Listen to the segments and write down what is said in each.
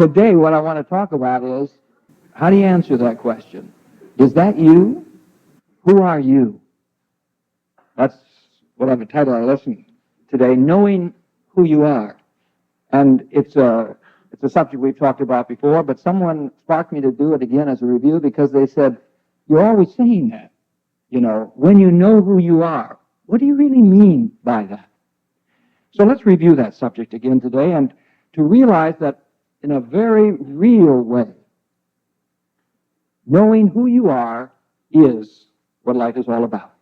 today what I want to talk about is, how do you answer that question? Is that you? Who are you? That's what I've entitled our lesson today, Knowing Who You Are. And it's a subject we've talked about before, but someone sparked me to do it again as a review because they said, you're always saying that. You know, when you know who you are, what do you really mean by that? So let's review that subject again today and to realize that in a very real way, knowing who you are is what life is all about.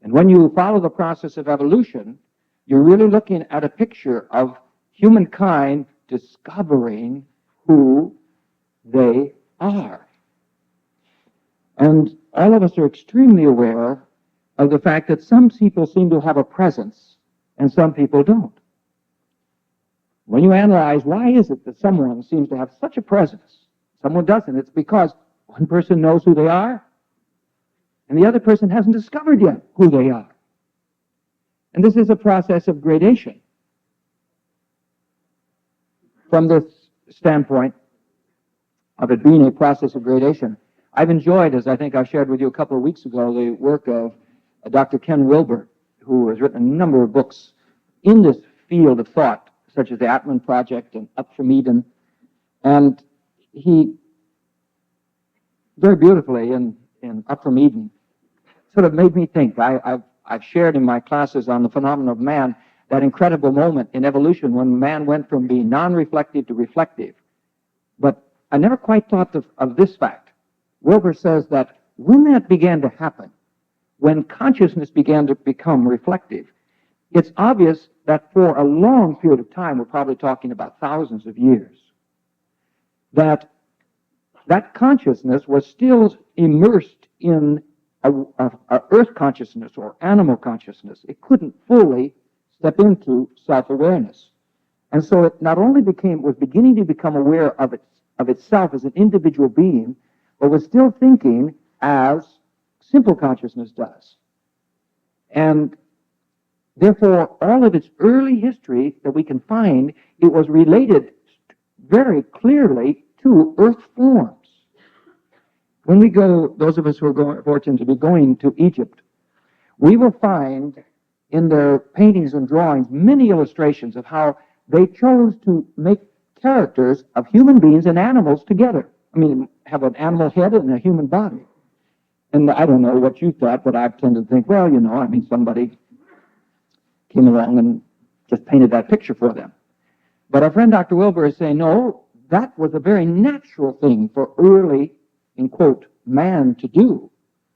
And when you follow the process of evolution, you're really looking at a picture of humankind discovering who they are. And all of us are extremely aware of the fact that some people seem to have a presence and some people don't. When you analyze why is it that someone seems to have such a presence, someone doesn't, it's because one person knows who they are and the other person hasn't discovered yet who they are. And this is a process of gradation. From this standpoint of it being a process of gradation, I've enjoyed, as I think I shared with you a couple of weeks ago, the work of Dr. Ken Wilber, who has written a number of books in this field of thought, such as the Atman Project and Up from Eden. And he, very beautifully in Up from Eden, sort of made me think. I've shared in my classes on the phenomenon of man that incredible moment in evolution when man went from being non-reflective to reflective. But I never quite thought of this fact. Wilber says that when that began to happen, when consciousness began to become reflective, it's obvious that for a long period of time, we're probably talking about thousands of years, that consciousness was still immersed in a earth consciousness or animal consciousness. It couldn't fully step into self-awareness. And so it not only was beginning to become aware of itself as an individual being, but was still thinking as simple consciousness does. And therefore, all of its early history that we can find, it was related very clearly to earth forms. When we go, those of us who are fortunate to be going to Egypt, we will find in their paintings and drawings many illustrations of how they chose to make characters of human beings and animals together. I mean, have an animal head and a human body. And I don't know what you thought, but I've tended to think, well, you know, I mean, somebody came along and just painted that picture for them. But our friend Dr. Wilber is saying, no, that was a very natural thing for early, in quote, man to do,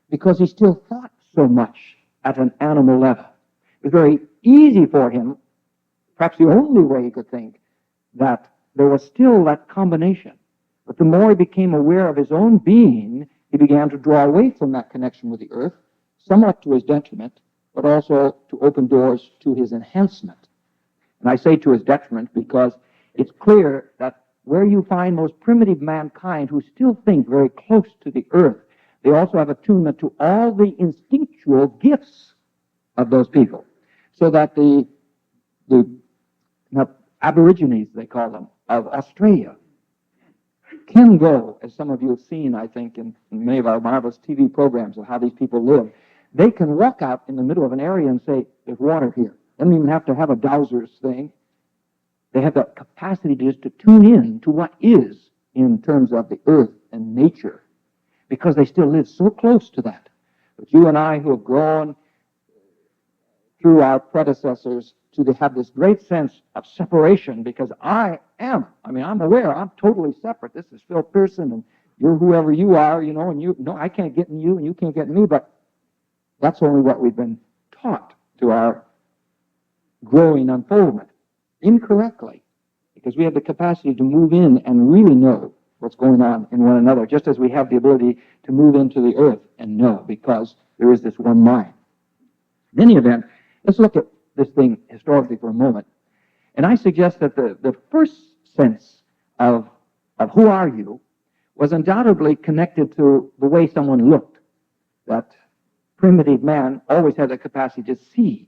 because he still thought so much at an animal level. It was very easy for him, perhaps the only way he could think, that there was still that combination. But the more he became aware of his own being, he began to draw away from that connection with the earth, somewhat to his detriment, but also to open doors to his enhancement. And I say to his detriment because it's clear that where you find most primitive mankind who still think very close to the earth, they also have attunement to all the instinctual gifts of those people. So that the Aborigines, they call them, of Australia, can go, as some of you have seen, I think, in many of our marvelous TV programs of how these people live. They can walk out in the middle of an area and say, there's water here. They don't even have to have a dowser's thing. They have the capacity just to tune in to what is in terms of the earth and nature, because they still live so close to that. But you and I, who have grown through our predecessors to have this great sense of separation, because I'm aware I'm totally separate. This is Phil Pierson, and you're whoever you are, you know, and I can't get in you, and you can't get in me, but that's only what we've been taught to our growing unfoldment, incorrectly, because we have the capacity to move in and really know what's going on in one another, just as we have the ability to move into the earth and know, because there is this one mind. In any event, let's look at this thing historically for a moment. And I suggest that the first sense of who are you was undoubtedly connected to the way someone looked. That primitive man always had the capacity to see.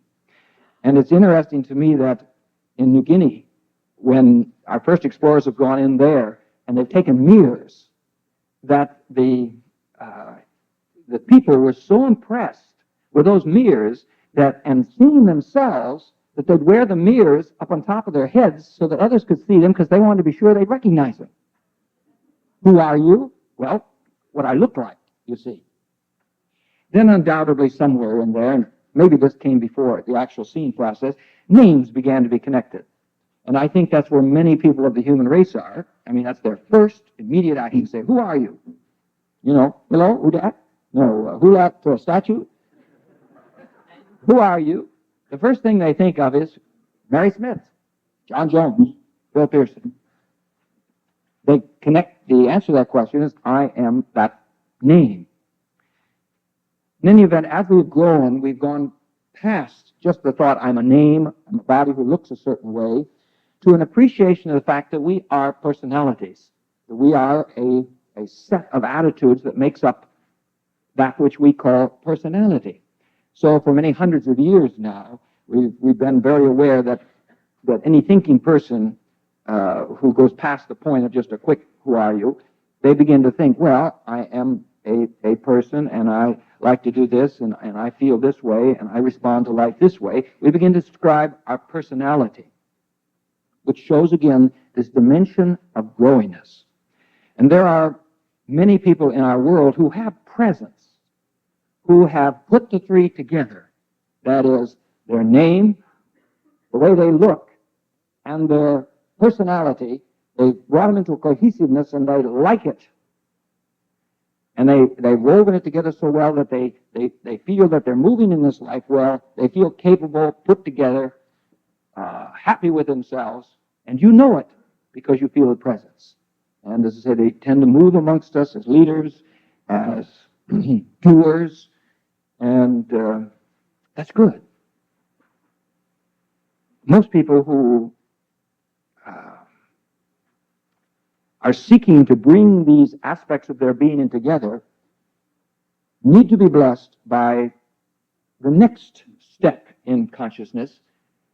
And it's interesting to me that in New Guinea, when our first explorers have gone in there and they've taken mirrors, that the people were so impressed with those mirrors that, and seeing themselves, that they'd wear the mirrors up on top of their heads so that others could see them because they wanted to be sure they'd recognize them. Who are you? Well, what I look like, you see. Then undoubtedly somewhere in there, and maybe this came before the actual seeing process, names began to be connected. And I think that's where many people of the human race are. I mean, that's their first immediate action. Say, who are you? You know, hello, who that? No, who that statue? Who are you? The first thing they think of is Mary Smith, John Jones, Bill Pierson. They connect, the answer to that question is, I am that name. In any event, as we've grown, we've gone past just the thought, I'm a name, I'm a body who looks a certain way, to an appreciation of the fact that we are personalities, that we are a set of attitudes that makes up that which we call personality. So for many hundreds of years now, we've been very aware that any thinking person who goes past the point of just a quick, who are you, they begin to think, well, I am a person, and I like to do this, and I feel this way, and I respond to life this way. We begin to describe our personality, which shows again this dimension of growiness. And there are many people in our world who have presence, who have put the three together. That is, their name, the way they look, and their personality. They've brought them into a cohesiveness, and they like it. And they've woven it together so well that they feel that they're moving in this life well. They feel capable, put together, happy with themselves. And you know it because you feel the presence. And as I say, they tend to move amongst us as leaders, as doers, and that's good. Most people who are seeking to bring these aspects of their being in together need to be blessed by the next step in consciousness,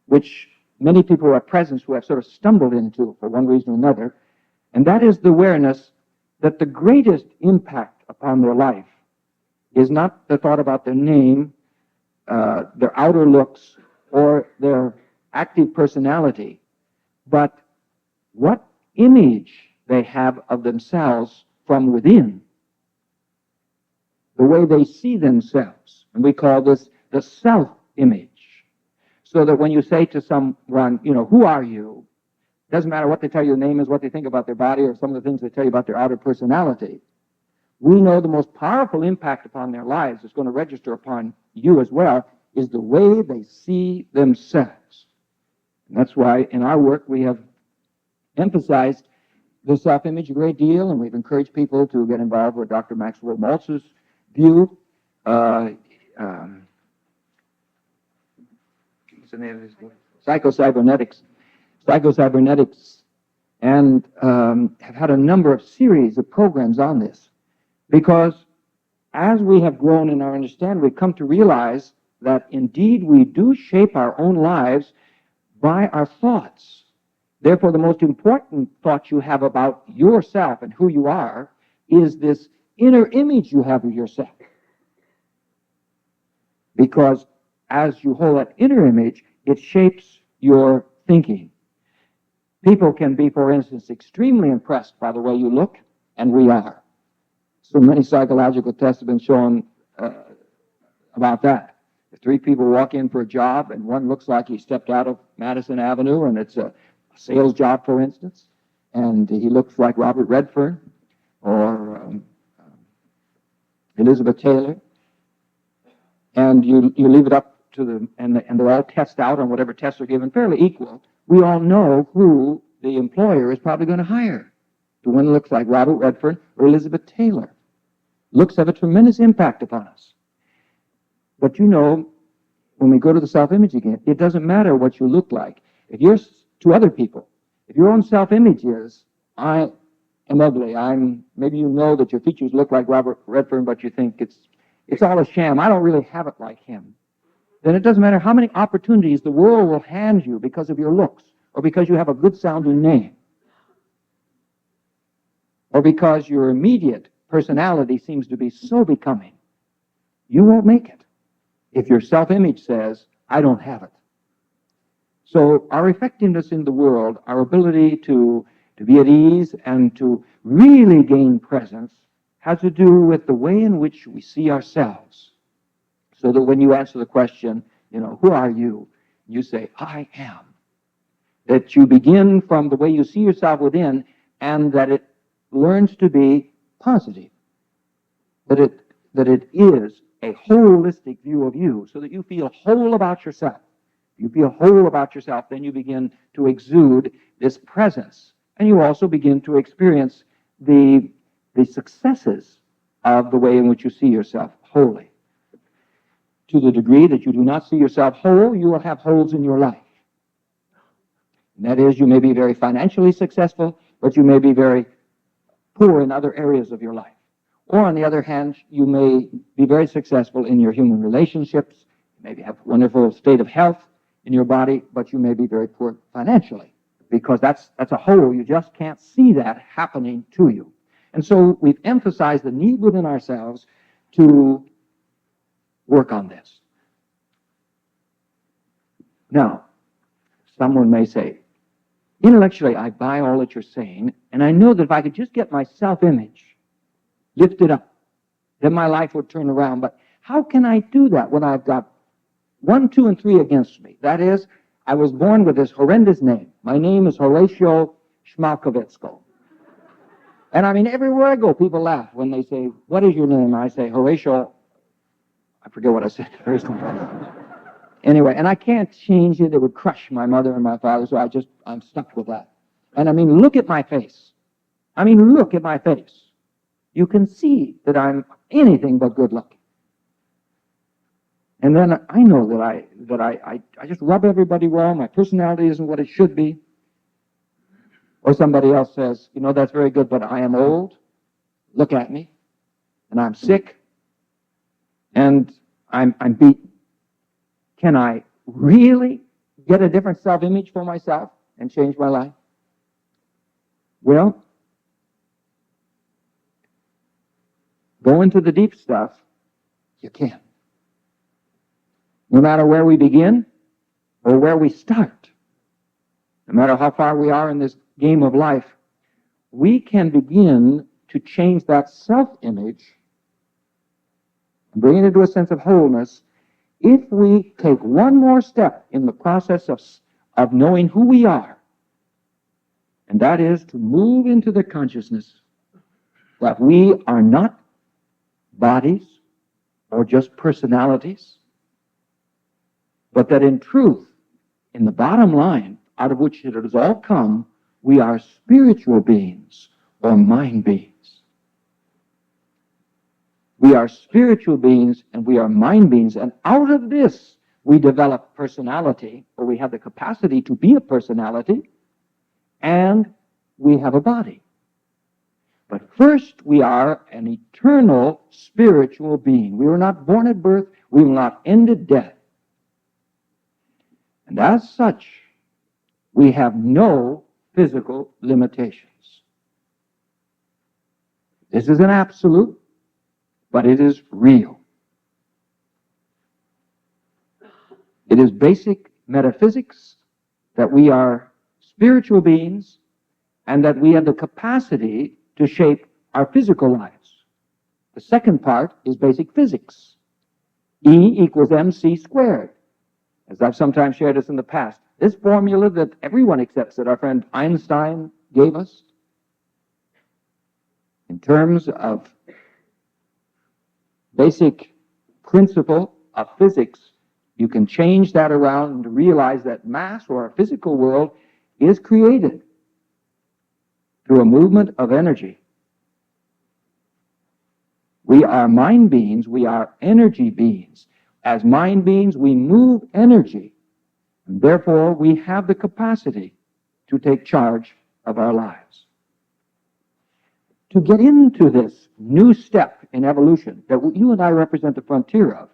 which many people who are present who have sort of stumbled into for one reason or another, and that is the awareness that the greatest impact upon their life is not the thought about their name, their outer looks, or their active personality, but what image they have of themselves from within, the way they see themselves. And we call this the self-image. So that when you say to someone, you know, who are you? It doesn't matter what they tell you the name is, what they think about their body, or some of the things they tell you about their outer personality. We know the most powerful impact upon their lives is going to register upon you as well, is the way they see themselves. And that's why in our work we have emphasized the self-image a great deal, and we've encouraged people to get involved with Dr. Maxwell Maltz's view. What's the name of his book? Psychocybernetics, and have had a number of series of programs on this, because as we have grown in our understanding, we've come to realize that indeed we do shape our own lives by our thoughts. Therefore, the most important thought you have about yourself and who you are is this inner image you have of yourself. Because as you hold that inner image, it shapes your thinking. People can be, for instance, extremely impressed by the way you look, and we are. So many psychological tests have been shown about that. If three people walk in for a job, and one looks like he stepped out of Madison Avenue, and it's a sales job, for instance, and he looks like Robert Redford or Elizabeth Taylor, and you leave it up to them, and they're all tested out on whatever tests are given, fairly equal. We all know who the employer is probably going to hire. The one that looks like Robert Redford or Elizabeth Taylor. Looks have a tremendous impact upon us. But you know, when we go to the self-image again, it doesn't matter what you look like. If you're to other people, if your own self-image is, I am ugly, maybe you know that your features look like Robert Redford, but you think it's all a sham, I don't really have it like him, then it doesn't matter how many opportunities the world will hand you because of your looks, or because you have a good sounding name, or because your immediate personality seems to be so becoming, you won't make it if your self-image says, I don't have it. So our effectiveness in the world, our ability to be at ease and to really gain presence has to do with the way in which we see ourselves. So that when you answer the question, who are you? You say, I am. That you begin from the way you see yourself within, and that it learns to be positive. That it is a holistic view of you, so that you feel whole about yourself. You feel whole about yourself, then you begin to exude this presence. And you also begin to experience the successes of the way in which you see yourself wholly. To the degree that you do not see yourself whole, you will have holes in your life. And that is, you may be very financially successful, but you may be very poor in other areas of your life. Or on the other hand, you may be very successful in your human relationships, you maybe have a wonderful state of health in your body, but you may be very poor financially, because that's a hole. You just can't see that happening to you. And so we've emphasized the need within ourselves to work on this. Now, someone may say, intellectually, I buy all that you're saying, and I know that if I could just get my self-image lifted up, then my life would turn around. But how can I do that when I've got 1, 2, and 3 against me? That is, I was born with this horrendous name. My name is Horatio Schmalkovitsko. And I mean, everywhere I go, people laugh when they say, what is your name? I say, Horatio, I forget what I said the first time. Anyway, and I can't change it. It would crush my mother and my father, so I'm stuck with that. And I mean, look at my face. Look at my face. You can see that I'm anything but good looking. And then I know that I just rub everybody wrong. My personality isn't what it should be. Or somebody else says, that's very good, but I am old. Look at me. And I'm sick. And I'm beaten. Can I really get a different self-image for myself and change my life? Well, go into the deep stuff. You can. No matter where we begin or where we start, no matter how far we are in this game of life, we can begin to change that self-image and bring it into a sense of wholeness if we take one more step in the process of knowing who we are, and that is to move into the consciousness that we are not bodies or just personalities, but that in truth, in the bottom line, out of which it has all come, we are spiritual beings or mind beings. We are spiritual beings and we are mind beings, and out of this we develop personality, or we have the capacity to be a personality, and we have a body. But first we are an eternal spiritual being. We were not born at birth, we will not end at death. And as such, we have no physical limitations. This is an absolute, but it is real. It is basic metaphysics that we are spiritual beings and that we have the capacity to shape our physical lives. The second part is basic physics. E equals mc squared. As I've sometimes shared this in the past, this formula that everyone accepts, that our friend Einstein gave us, in terms of basic principle of physics, you can change that around and realize that mass, or our physical world, is created through a movement of energy. We are mind beings, we are energy beings. As mind beings, we move energy, and therefore we have the capacity to take charge of our lives. To get into this new step in evolution that you and I represent the frontier of,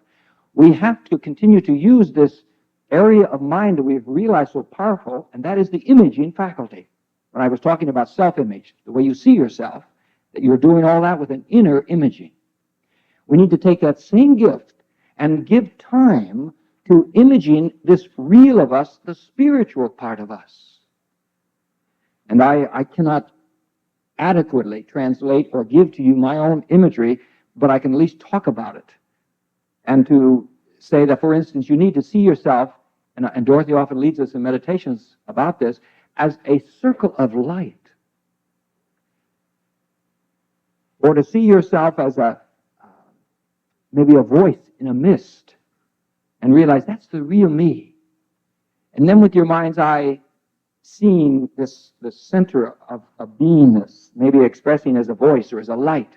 we have to continue to use this area of mind that we've realized so powerful, and that is the imaging faculty. When I was talking about self-image, the way you see yourself, that you're doing all that with an inner imaging. We need to take that same gift and give time to imaging this real of us, the spiritual part of us. And I cannot adequately translate or give to you my own imagery, but I can at least talk about it. And to say that, for instance, you need to see yourself, and Dorothy often leads us in meditations about this, as a circle of light. Or to see yourself as maybe a voice in a mist, and realize that's the real me. And then with your mind's eye, seeing the center of beingness, maybe expressing as a voice or as a light,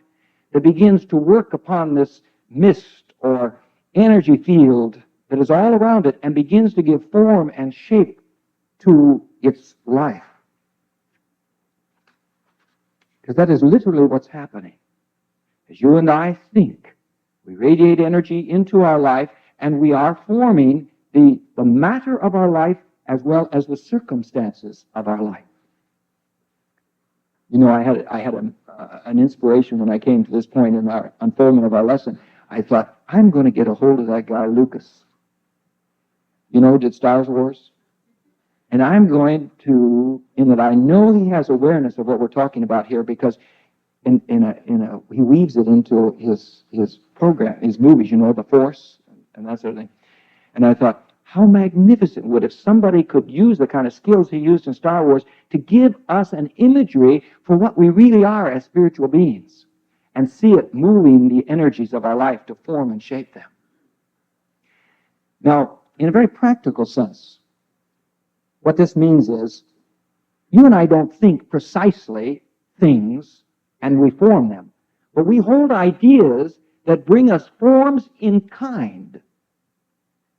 that begins to work upon this mist or energy field that is all around it and begins to give form and shape to its life. Because that is literally what's happening. As you and I think, we radiate energy into our life, and we are forming the matter of our life as well as the circumstances of our life. You know, I had an inspiration when I came to this point in our unfoldment of our lesson. I thought, I'm going to get a hold of that guy, Lucas. You know, did Star Wars? And I'm going to, in that I know he has awareness of what we're talking about here, because he weaves it into his program, his movies, you know, the Force and that sort of thing. And I thought, how magnificent would if somebody could use the kind of skills he used in Star Wars to give us an imagery for what we really are as spiritual beings, and see it moving the energies of our life to form and shape them. Now, in a very practical sense, what this means is, you and I don't think precisely things and we form them, but we hold ideas that bring us forms in kind.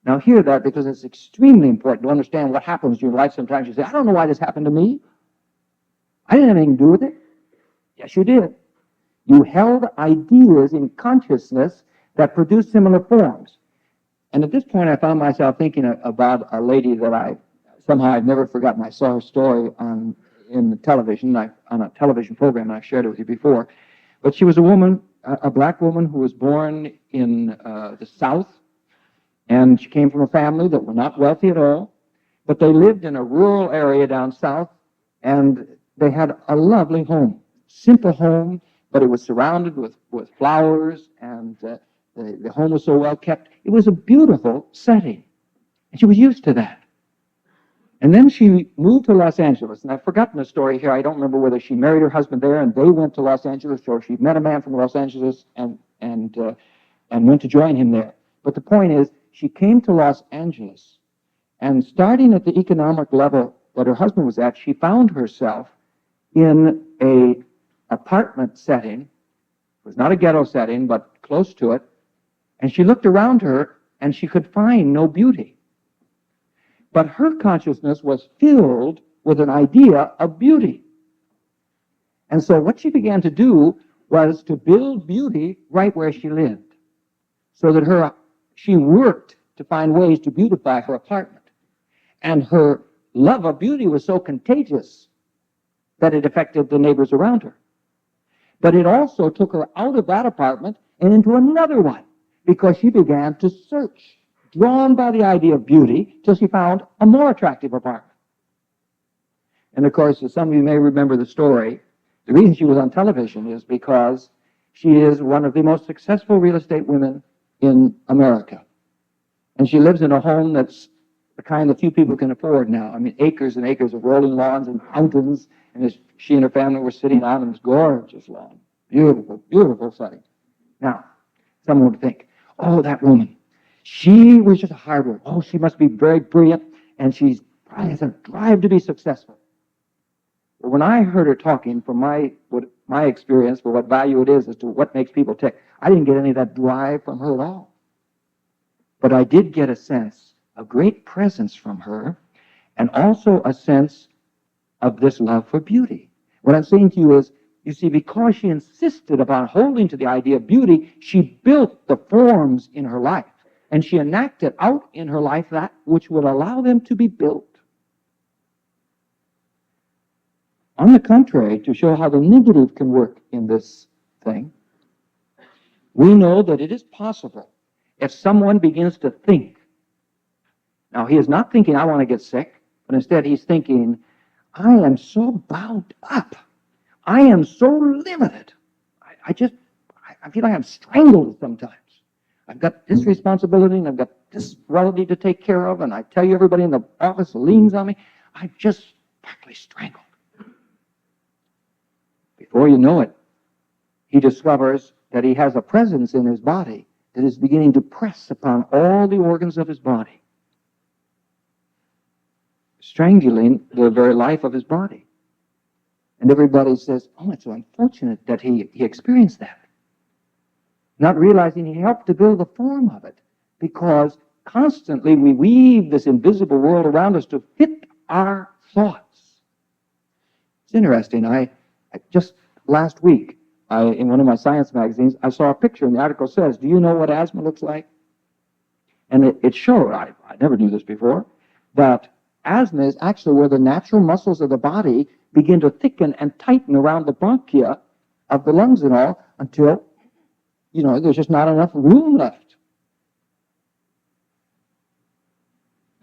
Now hear that, because it's extremely important to understand what happens in your life. Sometimes you say, I don't know why this happened to me. I didn't have anything to do with it. Yes, you did. You held ideas in consciousness that produce similar forms. And at this point, I found myself thinking about a lady that I've never forgotten. I saw her story in the television, on a television program, and I've shared it with you before. But she was a woman, a black woman who was born in the South, and she came from a family that were not wealthy at all, but they lived in a rural area down south, and they had a lovely home, simple home, but it was surrounded with flowers, and the home was so well kept. It was a beautiful setting, and she was used to that. And then she moved to Los Angeles, and I've forgotten the story here. I don't remember whether she married her husband there and they went to Los Angeles, or she met a man from Los Angeles and went to join him there. But the point is, she came to Los Angeles, and starting at the economic level that her husband was at, she found herself in an apartment setting. It was not a ghetto setting, but close to it. And she looked around her, and she could find no beauty. But her consciousness was filled with an idea of beauty. And so what she began to do was to build beauty right where she lived, so that she worked to find ways to beautify her apartment. And her love of beauty was so contagious that it affected the neighbors around her. But it also took her out of that apartment and into another one, because she began to search, drawn by the idea of beauty, till she found a more attractive apartment. And of course, as some of you may remember the story, the reason she was on television is because she is one of the most successful real estate women in America. And she lives in a home that's the kind that few people can afford now. I mean, acres and acres of rolling lawns and mountains, and she and her family were sitting on this gorgeous lawn. Beautiful, beautiful setting. Now, someone would think, oh, that woman, she was just a hard worker. Oh, she must be very brilliant, and she probably has a drive to be successful. But when I heard her talking, from my experience, for what value it is as to what makes people tick, I didn't get any of that drive from her at all. But I did get a sense of great presence from her, and also a sense of this love for beauty. What I'm saying to you is, you see, because she insisted upon holding to the idea of beauty, she built the forms in her life And she enacted out in her life that which would allow them to be built. On the contrary, to show how the negative can work in this thing, we know that it is possible if someone begins to think. Now, he is not thinking, I want to get sick, but instead he's thinking, I am so bound up. I am so limited. I feel like I'm strangled sometimes. I've got this responsibility and I've got this relative to take care of, and I tell you, everybody in the office leans on me. I'm just practically strangled. Before you know it, he discovers that he has a presence in his body that is beginning to press upon all the organs of his body, strangling the very life of his body. And everybody says, oh, it's so unfortunate that he experienced that. Not realizing he helped to build the form of it, because constantly we weave this invisible world around us to fit our thoughts. It's interesting. I just last week, in one of my science magazines, I saw a picture, and the article says, do you know what asthma looks like? And it showed, I never knew this before, that asthma is actually where the natural muscles of the body begin to thicken and tighten around the bronchia of the lungs and all until, there's just not enough room left.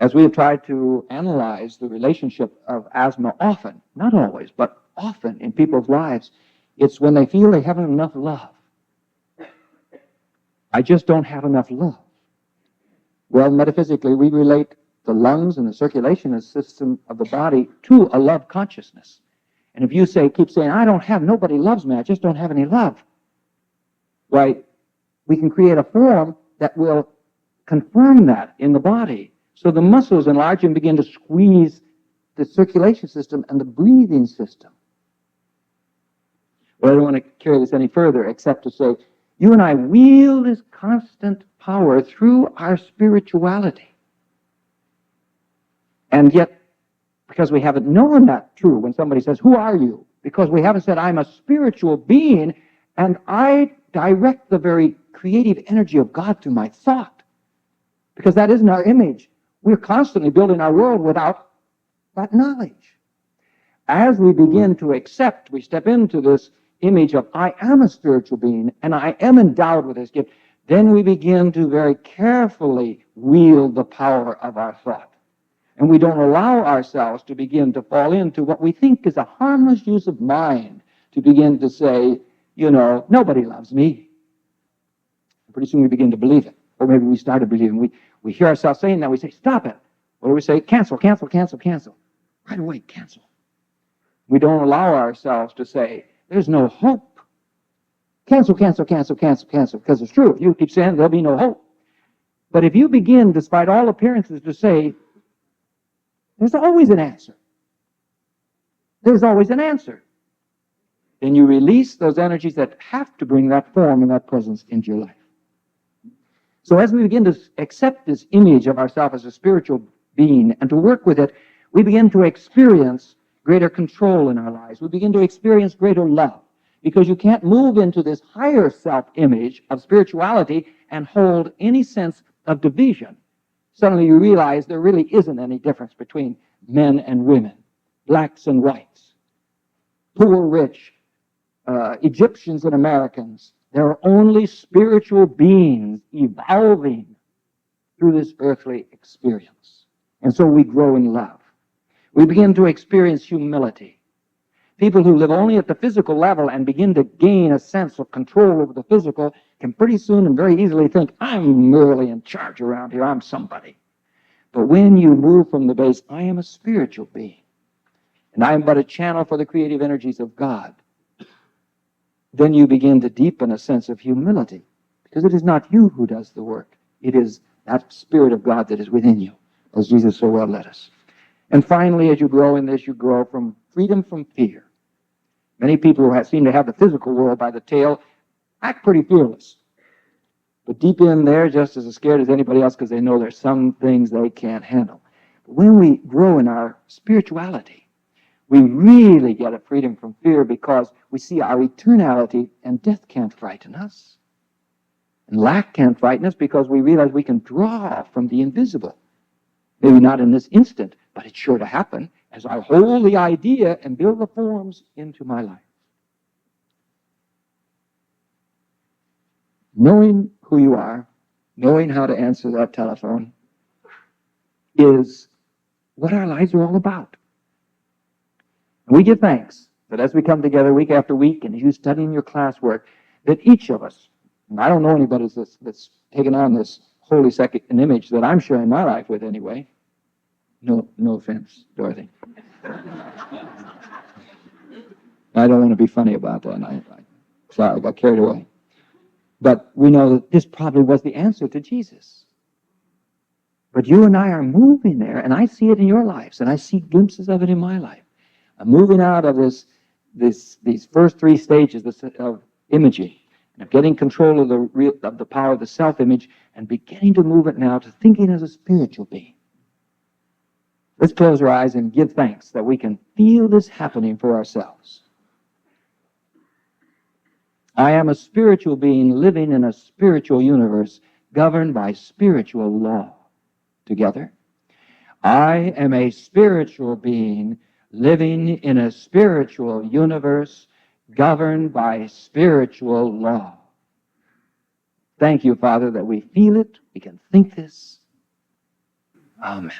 As we have tried to analyze the relationship of asthma often, not always, but often in people's lives, it's when they feel they haven't enough love. I just don't have enough love. Well, metaphysically, we relate the lungs and the circulation system of the body to a love consciousness. And if you keep saying, nobody loves me, I just don't have any love, why, we can create a form that will confirm that in the body. So the muscles enlarge and begin to squeeze the circulation system and the breathing system. Well, I don't want to carry this any further except to say, you and I wield this constant power through our spirituality. And yet, because we haven't known that true, when somebody says, who are you? Because we haven't said, I'm a spiritual being, and I direct the very creative energy of God through my thought. Because that isn't our image. We're constantly building our world without that knowledge. As we begin to accept, we step into this image of I am a spiritual being and I am endowed with this gift, then we begin to very carefully wield the power of our thought. And we don't allow ourselves to begin to fall into what we think is a harmless use of mind, to begin to say, nobody loves me. And pretty soon we begin to believe it. Or maybe we started believing. We hear ourselves saying that. We say, stop it. Or we say, cancel, cancel, cancel, cancel. Right away, cancel. We don't allow ourselves to say, there's no hope. Cancel, cancel, cancel, cancel, cancel. Because it's true. If you keep saying there'll be no hope. But if you begin, despite all appearances, to say, there's always an answer. There's always an answer. Then you release those energies that have to bring that form and that presence into your life. So as we begin to accept this image of ourselves as a spiritual being and to work with it, we begin to experience greater control in our lives. We begin to experience greater love, because you can't move into this higher self-image of spirituality and hold any sense of division. Suddenly you realize there really isn't any difference between men and women, blacks and whites, poor, rich, Egyptians and Americans. There are only spiritual beings evolving through this earthly experience. And so we grow in love. We begin to experience humility. People who live only at the physical level and begin to gain a sense of control over the physical can pretty soon and very easily think, I'm merely in charge around here, I'm somebody. But when you move from the base, I am a spiritual being, and I am but a channel for the creative energies of God, then you begin to deepen a sense of humility, because it is not you who does the work. It is that Spirit of God that is within you, as Jesus so well led us. And finally, as you grow in this, you grow from freedom from fear. Many people who seem to have the physical world by the tail act pretty fearless. But deep in there, just as scared as anybody else, because they know there's some things they can't handle. But when we grow in our spirituality, we really get a freedom from fear, because we see our eternality, and death can't frighten us. And lack can't frighten us because we realize we can draw from the invisible. Maybe not in this instant, but it's sure to happen as I hold the idea and build the forms into my life. Knowing who you are, knowing how to answer that telephone, is what our lives are all about. And we give thanks that as we come together week after week and as you study in your classwork, that each of us, and I don't know anybody that's taken on this holy second image that I'm sharing my life with anyway. No offense, Dorothy. I don't want to be funny about that. Sorry, I got carried away. But we know that this probably was the answer to Jesus. But you and I are moving there, and I see it in your lives, and I see glimpses of it in my life. I'm moving out of these first three stages of imaging, and of getting control of the power of the self-image, and beginning to move it now to thinking as a spiritual being. Let's close our eyes and give thanks that we can feel this happening for ourselves. I am a spiritual being living in a spiritual universe governed by spiritual law. Together. I am a spiritual being living in a spiritual universe governed by spiritual law. Thank you, Father, that we feel it, we can think this. Amen.